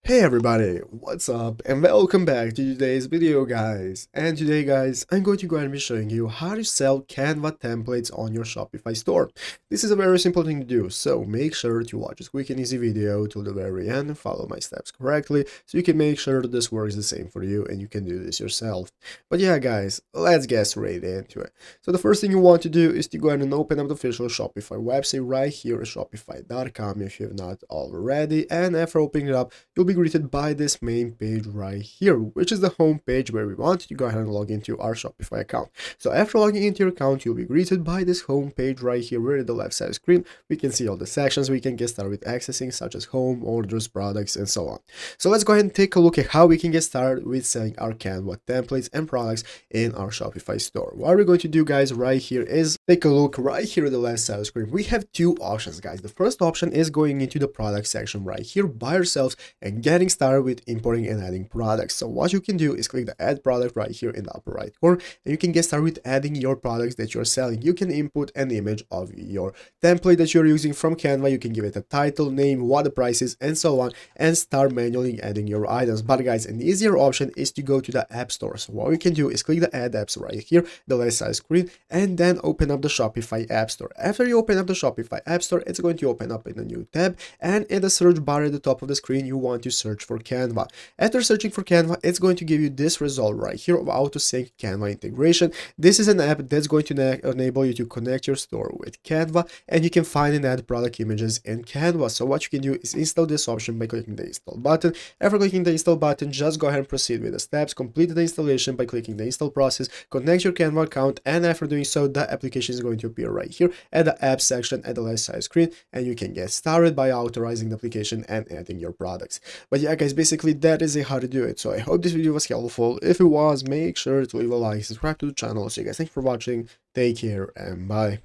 Hey everybody, what's up and welcome back to today's video guys. And today guys, I'm going to go ahead and be showing you how to sell Canva templates on your Shopify store. This is a very simple thing to do, so make sure to watch this quick and easy video till the very end and follow my steps correctly so you can make sure that this works the same for you and you can do this yourself. But yeah guys, let's get straight into it. So the first thing you want to do is to go ahead and open up the official Shopify website right here at shopify.com if you have not already, and after opening it up, you'll be greeted by this main page right here, which is the home page where we want to go ahead and log into our Shopify account. So after logging into your account, you'll be greeted by this home page right here where at the left side of the screen we can see all the sections we can get started with accessing, such as home, orders, products, and so on. So let's go ahead and take a look at how we can get started with selling our Canva templates and products in our Shopify store. What we're going to do guys right here is take a look right here at the left side of the screen. We have two options guys. The first option is going into the product section right here by ourselves and getting started with importing and adding products. So what you can do is click the add product right here in the upper right corner, and you can get started with adding your products that you're selling. You can input an image of your template that you're using from Canva. You can give it a title, name, what the price is, and so on, and start manually adding your items. But guys, an easier option is to go to the app store. So what we can do is click the add apps right here, the left side screen, and then open up the Shopify app store. After you open up the Shopify app store, it's going to open up in a new tab, and in the search bar at the top of the screen, you want to search for Canva. After searching for Canva, it's going to give you this result right here of AutoSync Canva integration. This is an app that's going to enable you to connect your store with Canva, and you can find and add product images in Canva. So what you can do is install this option by clicking the install button. After clicking the install button, just go ahead and proceed with the steps. Complete the installation by clicking the install process, connect your Canva account, and after doing so, the application is going to appear right here at the app section at the left side screen, and you can get started by authorizing the application and adding your products. But yeah guys, basically that is how to do it. So I hope this video was helpful. If it was, make sure to leave a like, subscribe to the channel. So you guys, thank you for watching, take care, and bye.